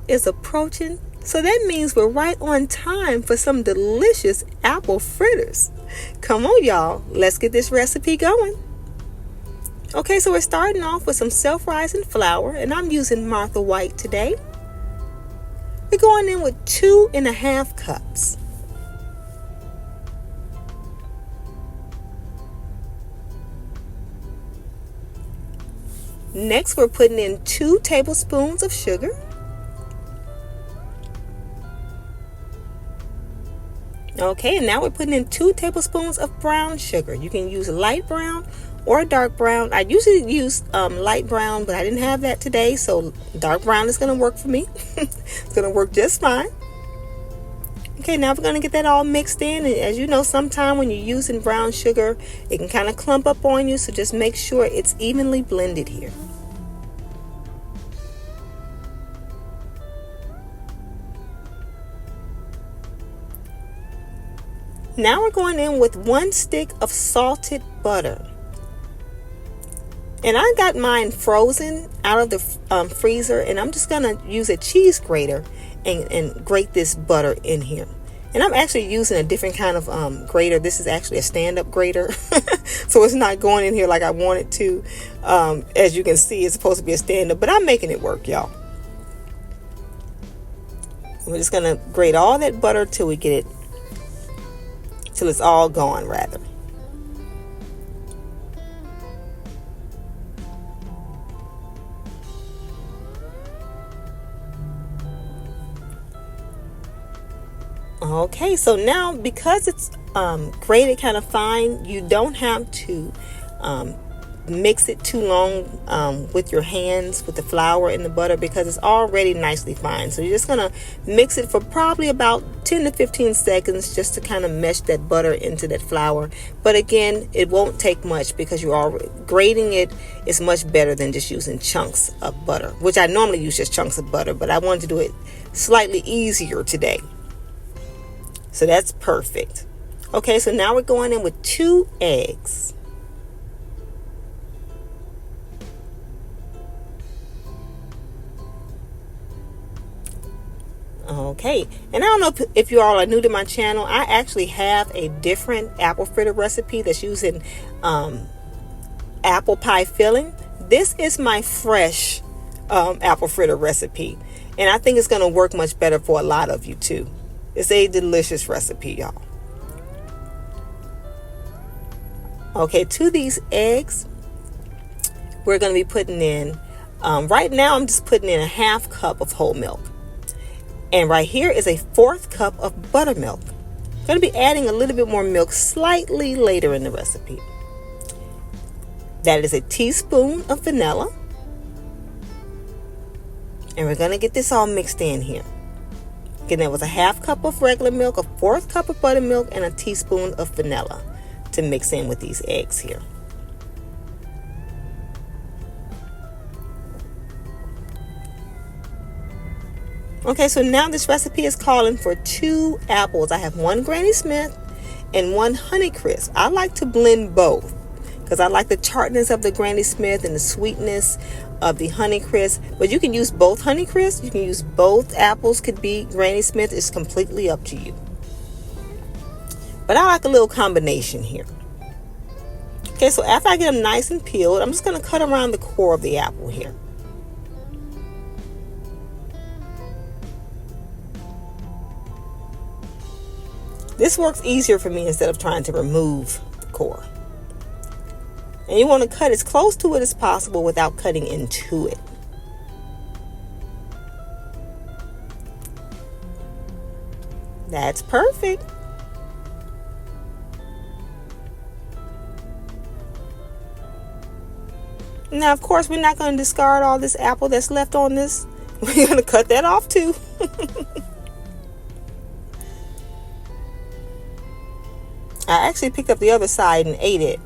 is approaching, so that means we're right on time for some delicious apple fritters. Come on, y'all. Let's get this recipe going. Okay, so we're starting off with some self-rising flour, and I'm using Martha White today. We're going in with 2½ cups. Next, we're putting in 2 tablespoons of sugar. Okay, and now we're putting in 2 tablespoons of brown sugar. You can use light brown or dark brown. I usually use light brown, but I didn't have that today, so dark brown is going to work for me. It's going to work just fine. Okay, now we're going to get that all mixed in. And as you know, sometime when you're using brown sugar, it can kind of clump up on you, so just make sure it's evenly blended here. Now we're going in with 1 stick of salted butter. And I got mine frozen out of the freezer, and I'm just going to use a cheese grater and grate this butter in here. And I'm actually using a different kind of grater. This is actually a stand-up grater. So it's not going in here like I want it to. As you can see, it's supposed to be a stand-up, but I'm making it work, y'all. We're just going to grate all that butter till we get it, till it's all gone, rather. Okay, so now because it's grated kind of fine, you don't have to mix it too long with your hands with the flour and the butter, because it's already nicely fine. So you're just going to mix it for probably about 10 to 15 seconds just to kind of mesh that butter into that flour. But again, it won't take much because you're already grating it is much better than just using chunks of butter, which I normally use just chunks of butter, but I wanted to do it slightly easier today. So that's perfect. Okay, so now we're going in with 2 eggs. Okay, and I don't know if you all are new to my channel. I actually have a different apple fritter recipe that's using apple pie filling. This is my fresh apple fritter recipe, and I think it's going to work much better for a lot of you too. It's a delicious recipe, y'all. Okay, to these eggs, we're going to be putting in, right now I'm just putting in a 1/2 cup of whole milk. And right here is a 1/4 cup of buttermilk. I'm going to be adding a little bit more milk slightly later in the recipe. That is a teaspoon of vanilla. And we're going to get this all mixed in here. Again, that was a 1/2 cup of regular milk, a 1/4 cup of buttermilk, and a teaspoon of vanilla to mix in with these eggs here. Okay, so now this recipe is calling for 2 apples. I have 1 Granny Smith and 1 Honeycrisp. I like to blend both because I like the tartness of the Granny Smith and the sweetness of the Honeycrisp. But you can use both Honeycrisp. You can use both apples. Could be Granny Smith. It's completely up to you. But I like a little combination here. Okay, so after I get them nice and peeled, I'm just going to cut around the core of the apple here. This works easier for me instead of trying to remove the core. And you want to cut as close to it as possible without cutting into it. That's perfect. Now, of course, we're not going to discard all this apple that's left on this. We're going to cut that off too. I actually picked up the other side and ate it.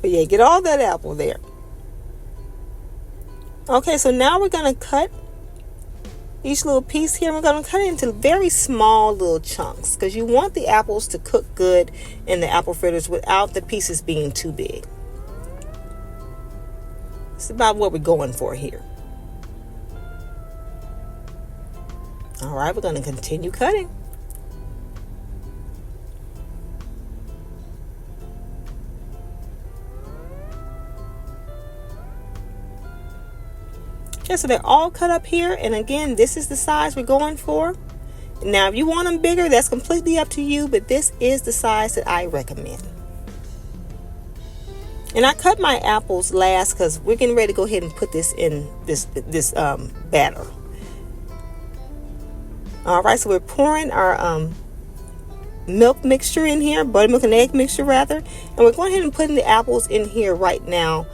But yeah, get all that apple there. Okay, so now we're going to cut each little piece here. We're going to cut it into very small little chunks because you want the apples to cook good in the apple fritters without the pieces being too big. It's about what we're going for here. All right, we're going to continue cutting. Okay, so they're all cut up here. And again, this is the size we're going for. Now, if you want them bigger, that's completely up to you. But this is the size that I recommend. And I cut my apples last because we're getting ready to go ahead and put this in this batter. All right, so we're pouring our milk mixture in here, buttermilk and egg mixture rather. And we're going ahead and putting the apples in here right now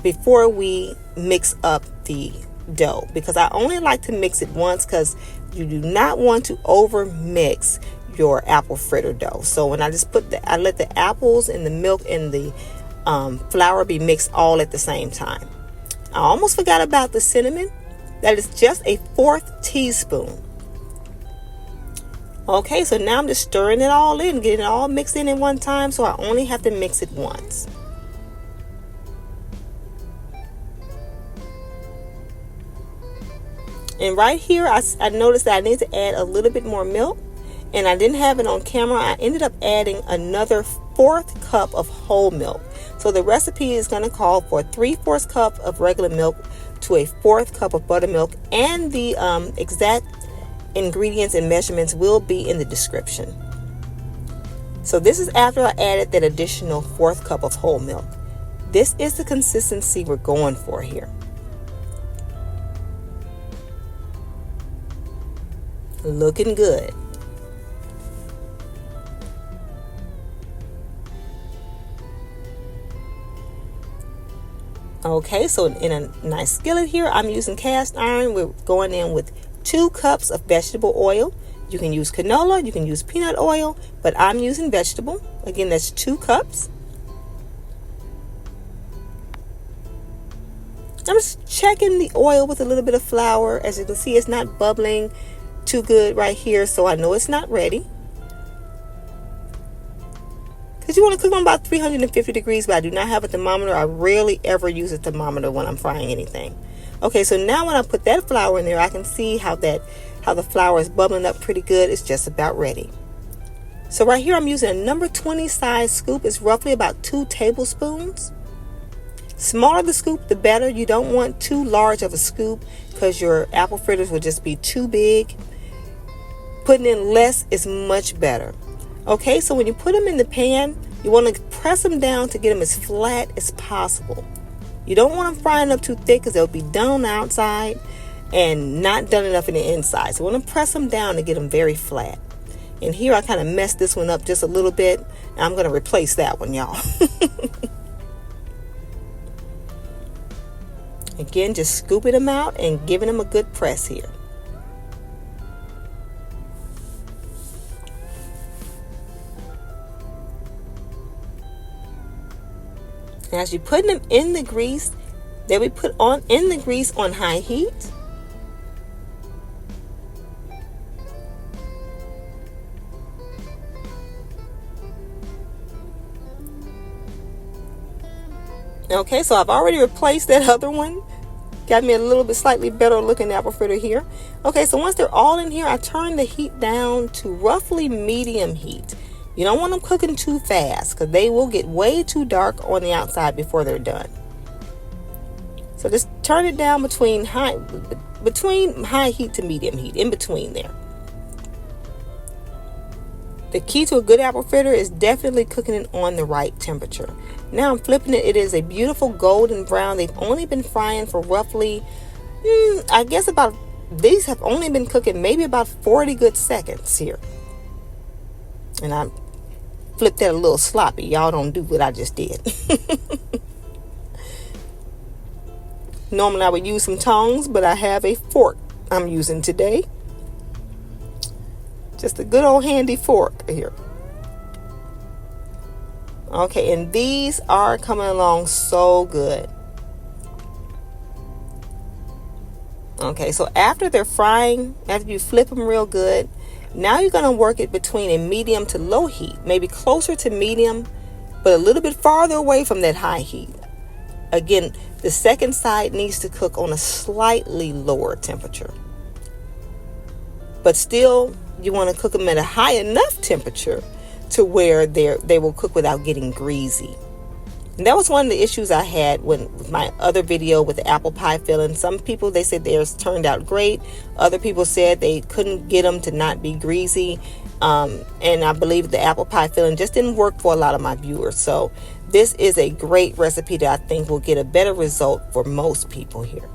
before we mix up the dough. Because I only like to mix it once because you do not want to over mix your apple fritter dough. So when I just I let the apples and the milk and the flour be mixed all at the same time. I almost forgot about the cinnamon. That is just a 1/4 teaspoon. Okay, so now I'm just stirring it all in, getting it all mixed in at one time, so I only have to mix it once. And right here, I noticed that I need to add a little bit more milk, and I didn't have it on camera. I ended up adding another 1/4 cup of whole milk. So the recipe is going to call for 3/4 cup of regular milk to a 1/4 cup of buttermilk, and the exact ingredients and measurements will be in the description. So this is after I added that additional 1/4 cup of whole milk. This is the consistency we're going for here. Looking good. Okay, so in a nice skillet here, I'm using cast iron. We're going in with 2 cups of vegetable oil. You can use canola, you can use peanut oil, but I'm using vegetable. Again, that's 2 cups. I'm just checking the oil with a little bit of flour. As you can see, it's not bubbling too good right here, so I know it's not ready. Because you want to cook on about 350 degrees, but I do not have a thermometer. I rarely ever use a thermometer when I'm frying anything. Okay, so now when I put that flour in there, I can see how the flour is bubbling up pretty good. It's just about ready. So right here, I'm using a number 20 size scoop. It's roughly about 2 tablespoons. Smaller the scoop, the better. You don't want too large of a scoop because your apple fritters will just be too big. Putting in less is much better. Okay, so when you put them in the pan, you want to press them down to get them as flat as possible. You don't want them frying up too thick because they'll be done on the outside and not done enough in the inside. So you want to press them down to get them very flat. And here I kind of messed this one up just a little bit. I'm going to replace that one, y'all. Again, just scooping them out and giving them a good press here. As you're putting them in the grease, they'll be put on in the grease on high heat. Okay, so I've already replaced that other one. Got me a little bit slightly better looking apple fritter here. Okay, so once they're all in here, I turn the heat down to roughly medium heat. You don't want them cooking too fast because they will get way too dark on the outside before they're done. So just turn it down between high heat to medium heat, in between there. The key to a good apple fritter is definitely cooking it on the right temperature. Now I'm flipping it. It is a beautiful golden brown. They've only been frying for roughly, I guess these have only been cooking maybe about 40 good seconds here. And I flipped that a little sloppy. Y'all don't do what I just did. Normally I would use some tongs, but I have a fork I'm using today. Just a good old handy fork here. Okay, and these are coming along so good. Okay, so after they're frying, after you flip them real good, now you're going to work it between a medium to low heat, maybe closer to medium, but a little bit farther away from that high heat. Again, the second side needs to cook on a slightly lower temperature. But still, you want to cook them at a high enough temperature to where they will cook without getting greasy. And that was one of the issues I had with my other video with the apple pie filling. Some people, they said theirs turned out great. Other people said they couldn't get them to not be greasy. And I believe the apple pie filling just didn't work for a lot of my viewers. So this is a great recipe that I think will get a better result for most people here.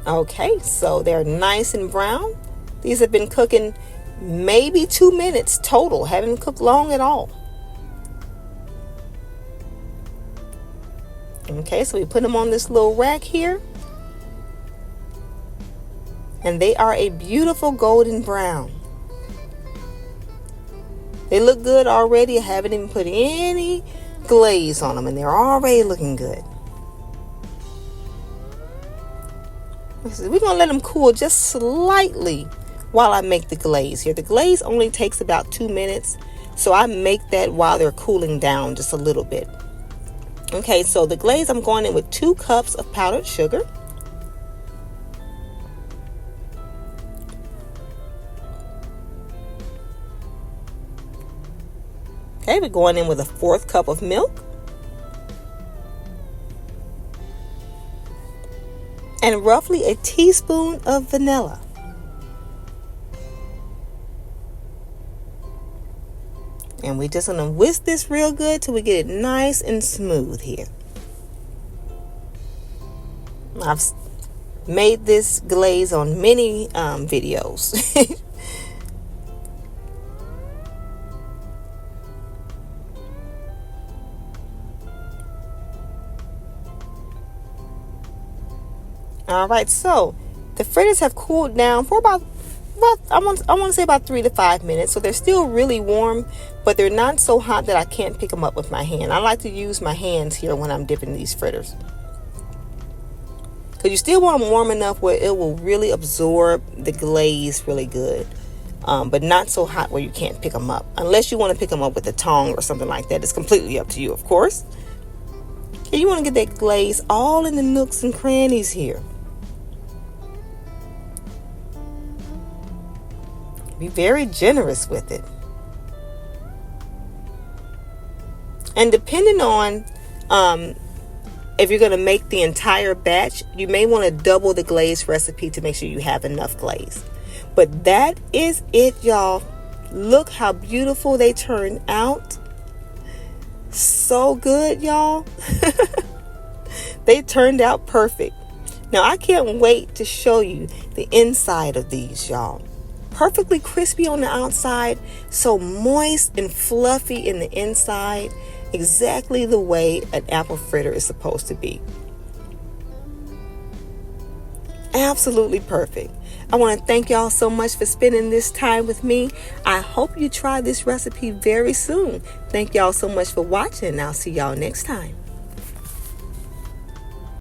Okay, so they're nice and brown. These have been cooking maybe 2 minutes total. Haven't cooked long at all. Okay, so we put them on this little rack here. And they are a beautiful golden brown. They look good already. I haven't even put any glaze on them, and they're already looking good. We're going to let them cool just slightly while I make the glaze here. The glaze only takes about 2 minutes, so I make that while they're cooling down just a little bit. Okay, so the glaze, I'm going in with 2 cups of powdered sugar. Okay, we're going in with a 1/4 cup of milk. And roughly a teaspoon of vanilla. And we're just going to whisk this real good till we get it nice and smooth here. I've made this glaze on many videos. All right, so the fritters have cooled down for about I want to say about 3 to 5 minutes. So they're still really warm, but they're not so hot that I can't pick them up with my hand. I like to use my hands here when I'm dipping these fritters, because you still want them warm enough where it will really absorb the glaze really good, but not so hot where you can't pick them up. Unless you want to pick them up with a tongue or something like that. It's completely up to you, of course. Okay, you want to get that glaze all in the nooks and crannies here. Be very generous with it. And depending on if you're going to make the entire batch, you may want to double the glaze recipe to make sure you have enough glaze. But that is it, y'all. Look how beautiful they turned out. So good, y'all. They turned out perfect. Now I can't wait to show you the inside of these, y'all. Perfectly crispy on the outside, so moist and fluffy in the inside, exactly the way an apple fritter is supposed to be. Absolutely perfect. I want to thank y'all so much for spending this time with me. I hope you try this recipe very soon. Thank y'all so much for watching, and I'll see y'all next time.